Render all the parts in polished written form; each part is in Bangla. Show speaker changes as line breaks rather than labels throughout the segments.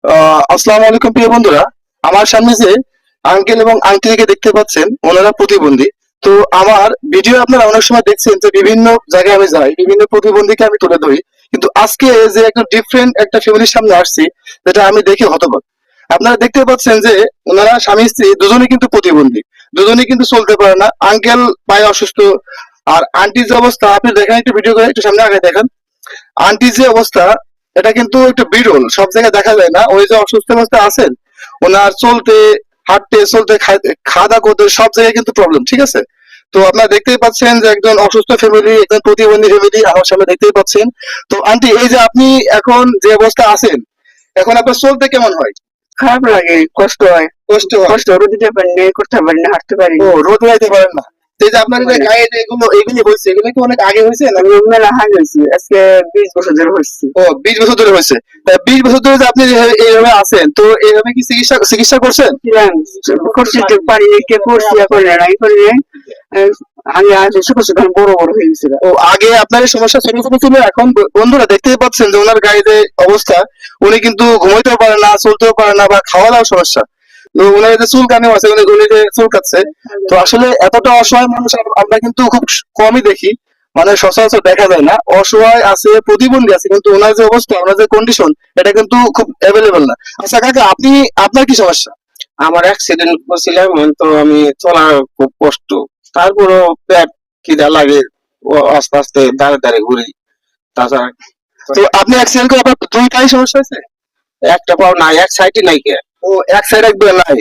আসসালামু আলাইকুম প্রিয় বন্ধুরা। আমার সামনে যে আঙ্কেল এবং আন্টিকে দেখতে পাচ্ছেন, ওনারা প্রতিবন্ধী। তো আমার ভিডিও আপনারা অনেক সময় দেখছেন যে বিভিন্ন জায়গায় আমি যাই, বিভিন্ন প্রতিবন্ধীকে আমি তুলে ধরি। কিন্তু আজকে যে একটা ডিফারেন্ট একটা ফ্যামিলির সামনে আসছি, যেটা আমি দেখে হতবাক। আপনারা দেখতে পাচ্ছেন যে ওনারা স্বামী স্ত্রী দুজনেই কিন্তু প্রতিবন্ধী, দুজনেই কিন্তু চলতে পারে না। আঙ্কেল পায়ে অসুস্থ, আর আন্টির যে অবস্থা আপনি দেখেন, একটু ভিডিও করে একটু সামনে আগে দেখেন। আন্টির যে অবস্থা, এটা কিন্তু একটু বিরল, সব জায়গায় দেখা যায় না। ওই যে অসুস্থ অবস্থায় আছেন, ওনার চলতে, হাঁটতে, চলতে, খাওয়া দাওয়া করতে সব জায়গায় কিন্তু প্রবলেম, ঠিক আছে? তো আপনারা দেখতেই পাচ্ছেন যে একজন অসুস্থ ফ্যামিলি, একজন প্রতিবন্ধী ফ্যামিলি আমার সামনে দেখতেই পাচ্ছেন। তো আন্টি, এই যে আপনি এখন যে অবস্থা আছেন, এখন আপনার চলতে কেমন হয়?
খারাপ লাগে, কষ্ট হয়।
কষ্ট হয়?
কষ্ট রোদ দিতে পারি না, করতে পারি না, হাঁটতে পারি
ও,
না।
রোদ লাগাইতে পারেন না? তো এই যে আপনার যে গায়ে যে এগুলি হয়েছে, এগুলো কি অনেক আগে হয়েছে না?
আমি মেলা হাই হয়েছি, আজকে 20 বছর ধরে হয়েছি।
ও, 20 বছর ধরে হয়েছে। তা 20 বছর ধরে যে আপনি এইভাবে আছেন, তো এইভাবে কি চিকিৎসা চিকিৎসা করছেন?
ছিলাম, করছি তো পারি নাই, কে করছি এখন নাই করি নাই। আমি আজ ছোট ছোট বড় বড় হয়ে গেছিল।
ও, আগে আপনার এই সমস্যা ছোট ছোট ছিল, এখন বন্ধুরা দেখতেই পাচ্ছেন যে ওনার গায়ে যে অবস্থা, উনি কিন্তু ঘুমাইতেও পারে না, চলতেও পারে না, বা খাওয়া দাওয়ার সমস্যা। তো ওনার যে চুলকানিও আছে, উনি যে চুলকাচ্ছে। তো আসলে এতটা অসহায় মানুষ আমরা কিন্তু খুব কমই দেখি, মানে সচরাচর দেখা যায় না। অসহায় আছে, প্রতিবন্ধী আছে, কিন্তু ওনার যে অবস্থা, ওনার যে কন্ডিশন, এটা কিন্তু খুব অ্যাভেলেবল না। আচ্ছা কাকা, আপনার কি সমস্যা?
আমার অ্যাক্সিডেন্ট করছিলাম, তো আমি চলা খুব কষ্ট। তারপরও পেট খিদা লাগে, ও আস্তে আস্তে দাঁড়ে দাঁড়ে ঘুরি। তাছাড়া
তো আপনি অ্যাক্সিডেন্ট করে আপনার দুই পায়ে সমস্যা আছে?
একটা পাও নাই, এক সাইডে নাই কে।
ও, এক সাইড একবার নাই?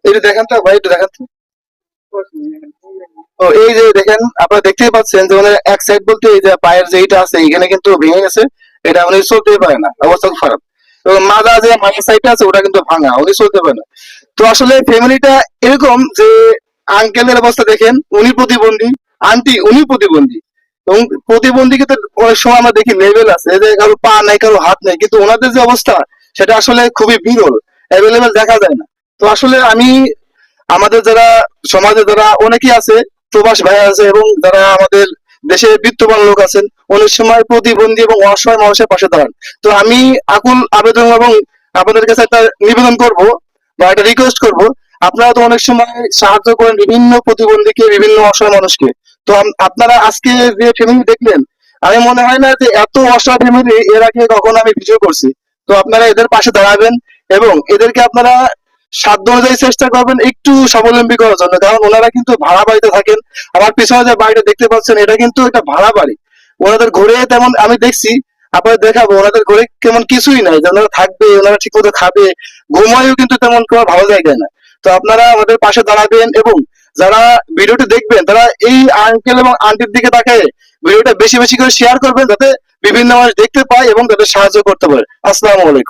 একটু দেখান তো ভাই, একটু দেখান তো। তো এই যে দেখেন, আপনারা দেখতেই পাচ্ছেন যে ওনার এক সাইড বলতে এই যে পায়ের যে এইটা আছে, এখানে কিন্তু ভেঙে গেছে। এটা উনি চলতেই পারে না, অবস্থা খুব খারাপ। এবং মাজা যে মায়ের সাইডটা আছে, ওটা কিন্তু ভাঙা, উনি চলতে পারে না। তো আসলে ফ্যামিলিটা এরকম যে আঙ্কেলের অবস্থা দেখেন, উনি প্রতিবন্ধী, আন্টি উনি প্রতিবন্ধী। এবং প্রতিবন্ধীকে তো অনেক সময় আমরা দেখি লেভেল আছে, যে কারো পা নাই, কারো হাত নেই, কিন্তু ওনাদের যে অবস্থা, সেটা আসলে খুবই বিরল, অ্যাভেলেবেল দেখা যায় না। তো আসলে আমি, আমাদের যারা সমাজে যারা অনেকেই আছে, প্রবাস ভাই আছে, এবং যারা আমাদের দেশে বিত্তবান লোক আছেন, অনেক সময় প্রতিবন্ধী এবং অসহায় মানুষের পাশে দাঁড়ান। তো আমি আকুল আবেদন এবং আপনাদের কাছে একটা নিবেদন করব, বা একটা রিকোয়েস্ট করব, আপনারা তো অনেক সময় সাহায্য করেন বিভিন্ন প্রতিবন্ধীকে, বিভিন্ন অসহায় মানুষকে। তো আপনারা আজকে যে ফ্যামিলি দেখলেন, আমি মনে হয় না যে এত অসহায় ফ্যামিলি এর আগে কখনো আমি ভিডিও করছি। তো আপনারা এদের পাশে দাঁড়াবেন, এবং এদেরকে আপনারা সাধ্য অনুযায়ী চেষ্টা করবেন একটু স্বাবলম্বী করার জন্য, কারণ ওনারা কিন্তু ভাড়া বাড়িতে থাকেন। আমার পিছনে যে বাড়িটা দেখতে পাচ্ছেন, এটা কিন্তু একটা ভাড়া বাড়ি। ওনাদের ঘরে তেমন আমি দেখছি, আপনাদের দেখাবো, ওনাদের ঘরে কেমন কিছুই নাই যে ওনারা থাকবে, ওনারা ঠিক মতো খাবে, ঘুমায়ও কিন্তু তেমন কোনো ভালো জায়গায় না। তো আপনারা আমাদের পাশে দাঁড়াবেন, এবং যারা ভিডিওটি দেখবেন, তারা এই আঙ্কেল এবং আন্টির দিকে তাকায় ভিডিওটা বেশি বেশি করে শেয়ার করবেন, যাতে বিভিন্ন মানুষ দেখতে পায় এবং তাদের সাহায্য করতে পারে। আসসালামু আলাইকুম।